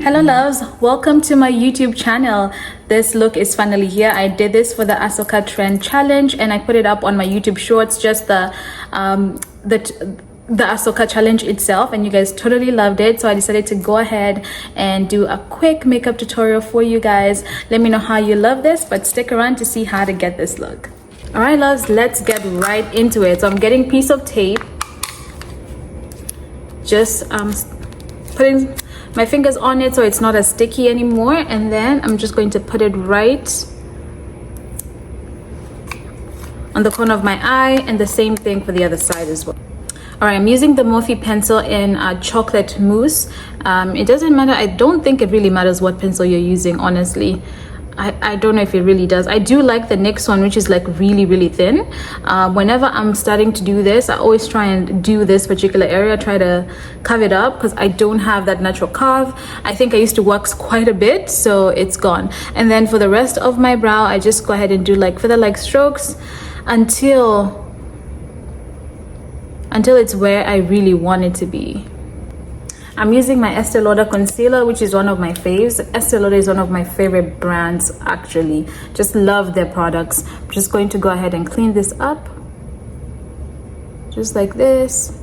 Hello loves, welcome to my YouTube channel. This look is finally here. I did this for the Asoka trend challenge and I put it up on my YouTube shorts, just the Asoka challenge itself, and you guys totally loved it, so I decided to go ahead and do a quick makeup tutorial for you guys. Let me know how you love this, but stick around to see how to get this look. All right loves, let's get right into it. So I'm getting a piece of tape, just putting my fingers on it so it's not as sticky anymore, and then I'm just going to put it right on the corner of my eye, and the same thing for the other side as well. All right, I'm using the Morphe pencil in chocolate mousse. It doesn't matter, I don't think it really matters what pencil you're using, honestly. I don't know if it really does. I do like the NYX one, which is like really thin. Whenever I'm starting to do this, I always try and do this particular area, try to carve it up, because I don't have that natural carve. I think I used to wax quite a bit, so it's gone. And then for the rest of my brow, I just go ahead and do like feather like strokes until it's where I really want it to be. I'm using my Estee Lauder concealer, which is one of my faves. Estee Lauder is one of my favorite brands, actually. Just love their products. I'm just going to go ahead and clean this up. Just like this.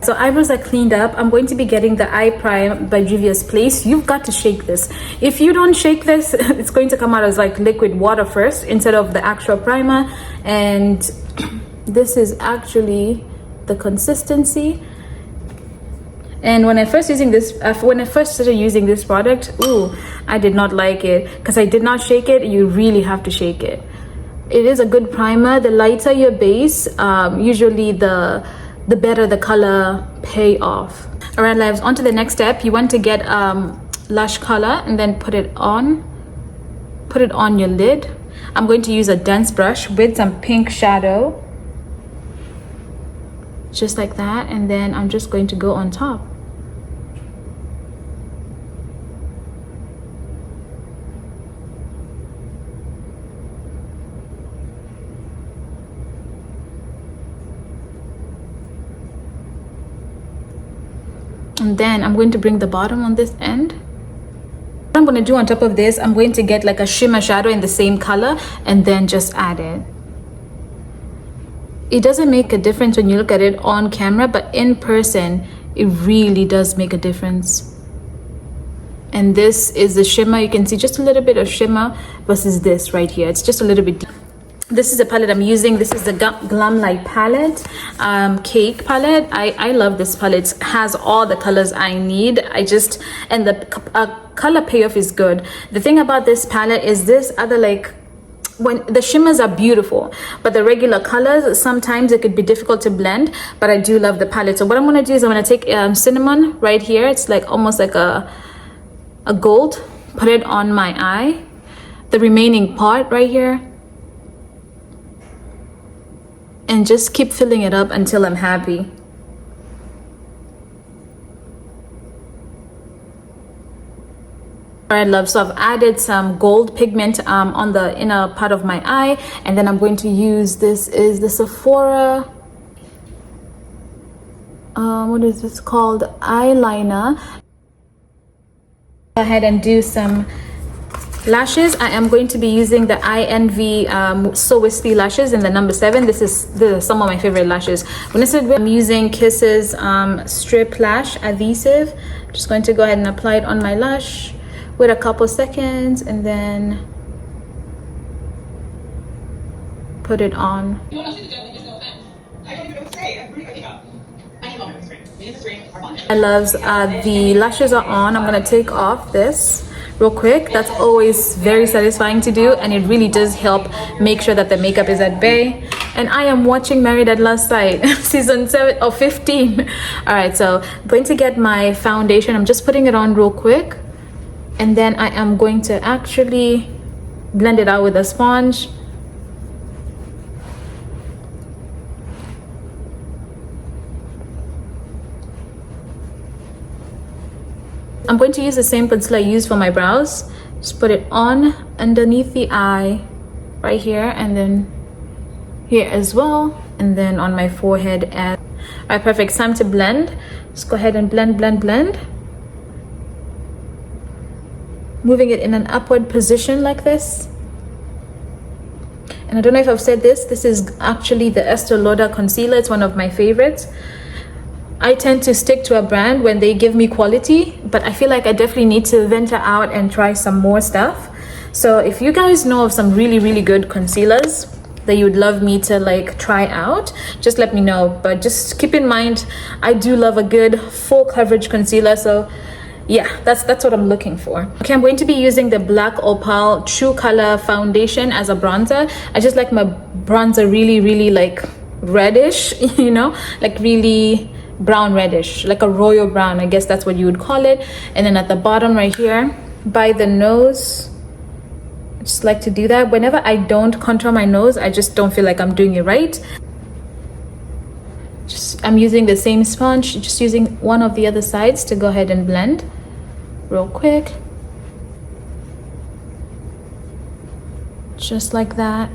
So eyebrows are cleaned up. I'm going to be getting the Eye Prime by Juvia's Place. You've got to shake this. If you don't shake this, it's going to come out as like liquid water first instead of the actual primer. And this is actually the consistency. And when I first started using this product, I did not like it because I did not shake it. You really have to shake it. It is a good primer. The lighter your base, usually the better the color payoff. All right loves, on to the next step. You want to get lash color and then put it on your lid. I'm going to use a dense brush with some pink shadow, just like that, and then I'm just going to go on top. And then I'm going to bring the bottom on this end. What I'm going to do on top of this, I'm going to get like a shimmer shadow in the same color and then just add it. It doesn't make a difference when you look at it on camera, but in person it really does make a difference. And this is the shimmer. You can see just a little bit of shimmer versus this right here. It's just a little bit deep. This is the palette I'm using. This is the Glam Light palette, cake palette. I love this palette. It has all the colors I need. And the color payoff is good. The thing about this palette is this other, like, when the shimmers are beautiful, but the regular colors, sometimes it could be difficult to blend, but I do love the palette. So what I'm going to do is I'm going to take cinnamon right here. It's like almost like a gold. Put it on my eye, the remaining part right here, and just keep filling it up until I'm happy. All right love, so I've added some gold pigment on the inner part of my eye, and then I'm going to use, this is the Sephora, what is this called, eyeliner. Go ahead and do some lashes. I am going to be using the INV So Wispy lashes in the number 7. These are some of my favorite lashes. When I said I'm using Kisses strip lash adhesive, I'm just going to go ahead and apply it on my lash with a couple seconds and then put it on. I love the lashes are on. I'm gonna take off this real quick. That's always very satisfying to do, and it really does help make sure that the makeup is at bay. And I am watching Married at Last Sight season 7 or 15. All right, so I'm going to get my foundation. I'm just putting it on real quick, and then I am going to actually blend it out with a sponge. I'm going to use the same pencil I used for my brows. Just put it on underneath the eye right here, and then here as well, and then on my forehead. And All right, perfect. It's time to blend. Let's go ahead and blend, blend, blend. Moving it in an upward position like this. And I don't know if I've said this, this is actually the Estee Lauder concealer. It's one of my favorites. I tend to stick to a brand when they give me quality, but I feel like I definitely need to venture out and try some more stuff. So if you guys know of some really, really good concealers that you would love me to like try out, just let me know. But just keep in mind, I do love a good full coverage concealer. So yeah, that's what I'm looking for. Okay, I'm going to be using the Black Opal True Color Foundation as a bronzer. I just like my bronzer really, really like reddish, you know, like really brown reddish, like a royal brown, I guess that's what you would call it. And then at the bottom right here by the nose, I just like to do that. Whenever I don't contour my nose, I just don't feel like I'm doing it right. I'm using the same sponge, just using one of the other sides to go ahead and blend real quick, just like that.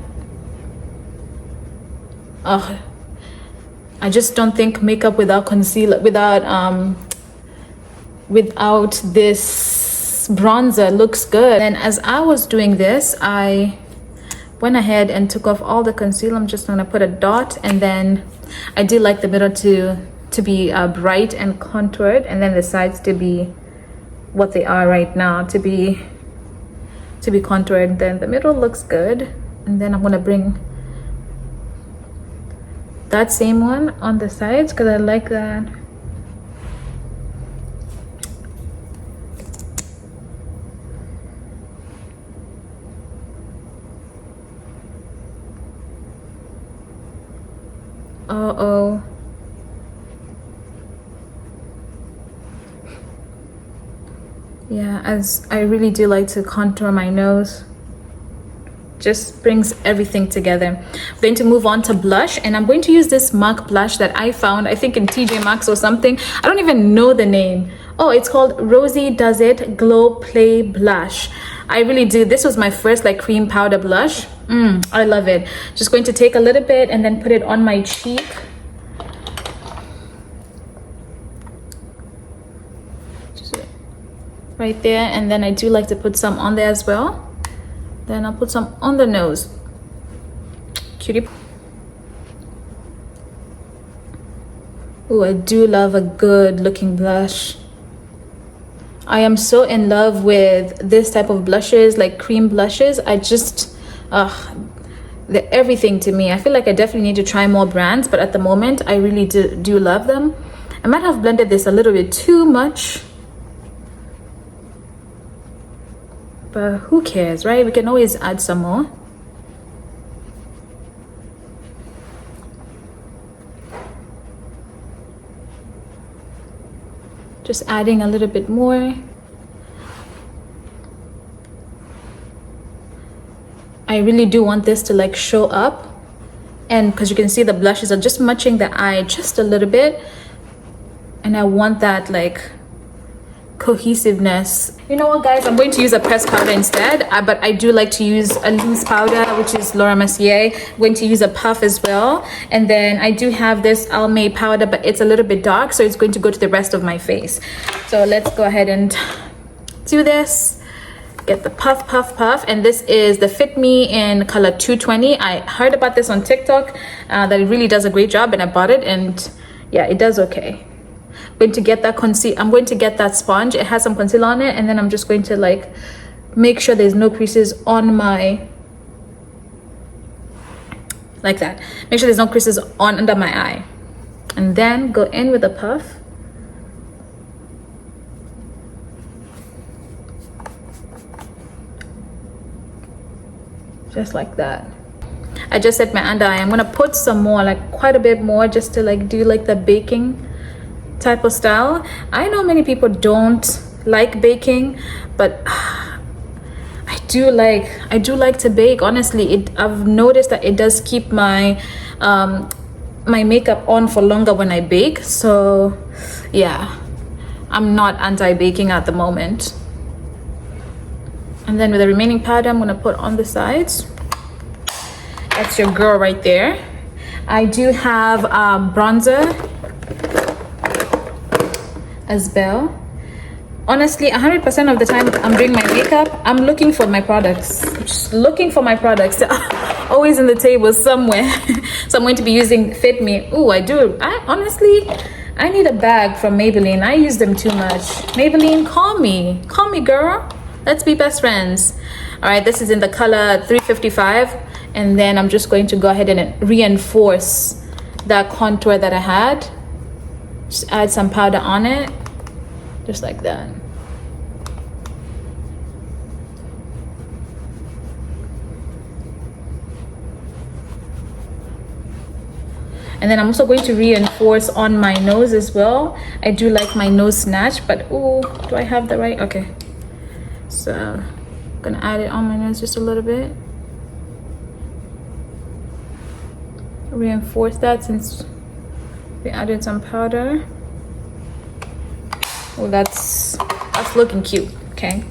I just don't think makeup without concealer, without this bronzer looks good. And as I was doing this, I went ahead and took off all the concealer. I'm just gonna put a dot, and then I do like the middle to be bright and contoured, and then the sides to be what they are right now, to be contoured. Then the middle looks good, and then I'm gonna bring that same one on the sides because I like that. Uh-oh. Yeah, as I really do like to contour my nose. Just brings everything together. I'm going to move on to blush, and I'm going to use this MAC blush that I found, I think in TJ Maxx or something. I don't even know the name. Oh, it's called Rosie Does It Glow Play Blush. I really do. This was my first like cream powder blush. I love it. Just going to take a little bit and then put it on my cheek. Just right there, and then I do like to put some on there as well. Then I'll put some on the nose. Cutie. Oh, I do love a good looking blush. I am so in love with this type of blushes, like cream blushes. I just, they're everything to me. I feel like I definitely need to try more brands, but at the moment, I really do love them. I might have blended this a little bit too much. But who cares, right? We can always add some more. Just adding a little bit more. I really do want this to like show up. And because you can see the blushes are just matching the eye just a little bit. And I want that like cohesiveness. You know what, guys, I'm going to use a pressed powder instead, but I do like to use a loose powder, which is Laura Mercier. I'm going to use a puff as well, and then I do have this Almay powder, but it's a little bit dark, so it's going to go to the rest of my face. So let's go ahead and do this. Get the puff, puff, puff, and this is the Fit Me in color 220. I heard about this on TikTok, that it really does a great job, and I bought it, and yeah, it does okay. I'm going to get that I'm going to get that sponge. It has some concealer on it, and then I'm just going to like make sure there's no creases on my, like that. Make sure there's no creases on under my eye, and then go in with a puff. Just like that. I just set my under eye. I'm gonna put some more, like quite a bit more, just to like do like the baking type of style. I know many people don't like baking, but I do like to bake. Honestly, I've noticed that it does keep my my makeup on for longer when I bake. So yeah, I'm not anti-baking at the moment. And then with the remaining powder, I'm gonna put on the sides. That's your girl right there. I do have bronzer as well. Honestly, 100% of the time I'm doing my makeup, I'm looking for my products. Just looking for my products. Always in the table somewhere. So I'm going to be using Fit Me. Oh, I honestly, I need a bag from Maybelline. I use them too much. Maybelline, call me. Call me, girl. Let's be best friends. All right, this is in the color 355. And then I'm just going to go ahead and reinforce that contour that I had. Just add some powder on it. Just like that. And then I'm also going to reinforce on my nose as well. I do like my nose snatch, but oh, do I have the right? Okay. So I'm gonna add it on my nose just a little bit. Reinforce that since we added some powder. Oh, that's looking cute. Okay.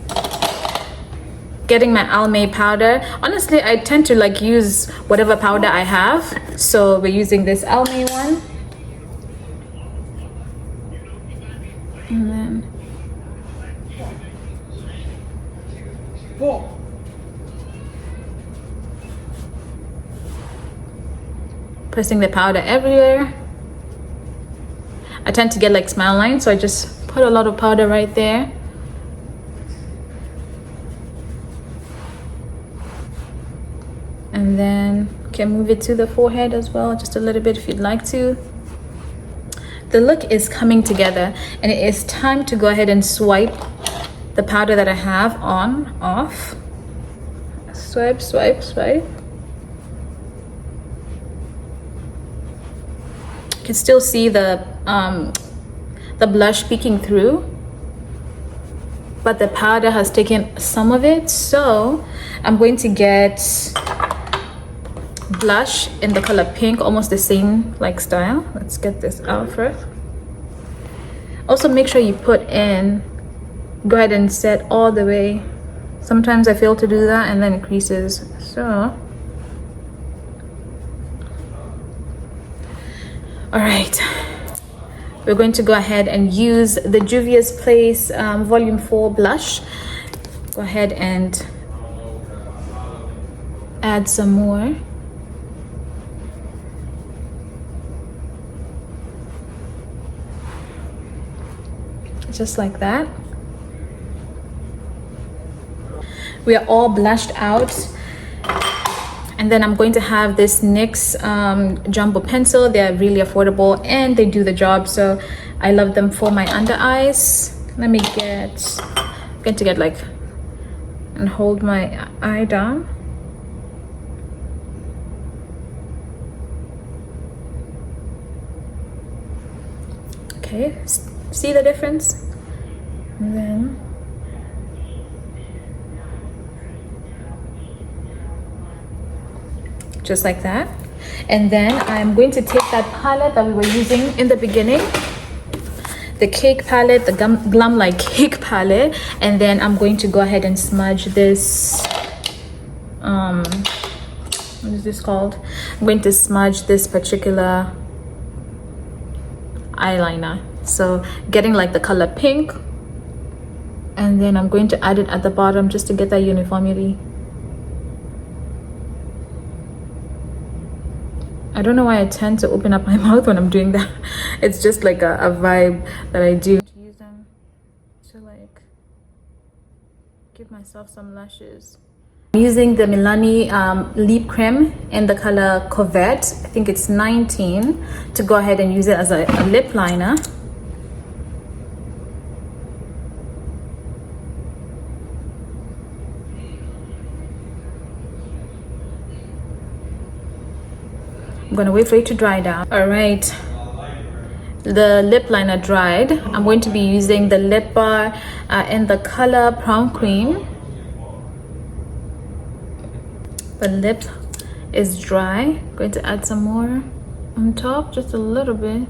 Getting my Almay powder. Honestly, I tend to like use whatever powder I have. So we're using this Almay one. And then pressing the powder everywhere. I tend to get like smile lines, so I just put a lot of powder right there. And then can move it to the forehead as well, just a little bit if you'd like to. The look is coming together, and it is time to go ahead and swipe the powder that I have on, off. Swipe, swipe, swipe. You can still see the blush peeking through, but the powder has taken some of it. So I'm going to get blush in the color pink, almost the same like style. Let's get this out first. Also make sure you put in, go ahead and set all the way. Sometimes I fail to do that and then it creases. So all right, we're going to go ahead and use the Juvia's Place Volume 4 blush. Go ahead and add some more. Just like that. We are all blushed out. And then I'm going to have this NYX jumbo pencil. They're really affordable and they do the job. So I love them for my under eyes. I'm going to get like, and hold my eye down. Okay, see the difference? And then just like that. And then I'm going to take that palette that we were using in the beginning, the cake palette, the Glam Like Cake palette, and then I'm going to go ahead and smudge this what is this called? I'm going to smudge this particular eyeliner. So getting like the color pink, and then I'm going to add it at the bottom just to get that uniformity. I don't know why I tend to open up my mouth when I'm doing that. It's just like a vibe that I do. Use them to like give myself some lashes. I'm using the Milani lip cream in the color Covette. I think it's 19, to go ahead and use it as a lip liner. I'm gonna wait for it to dry down. All right, the lip liner dried. I'm going to be using the lip bar in the color Prom Cream. The lip is dry. I'm going to add some more on top, just a little bit.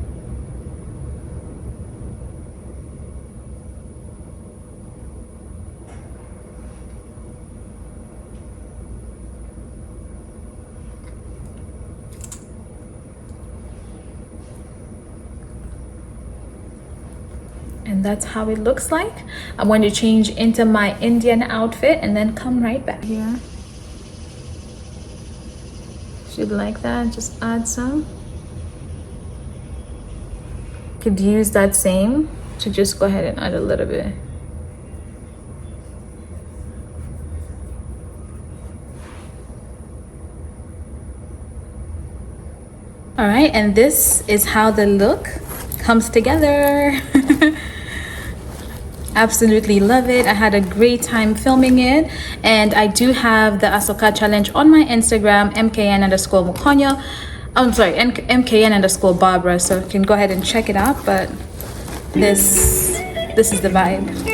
And and that's how it looks like. I'm going to change into my Indian outfit and then come right back here. Should like that, just add some. Could use that same to just go ahead and add a little bit. All right, and this is how the look comes together. Absolutely love it. I had a great time filming it, and I do have the Asoka challenge on my Instagram, mkn_mukonyo. I'm sorry, mkn_Barbara, so you can go ahead and check it out. But this is the vibe.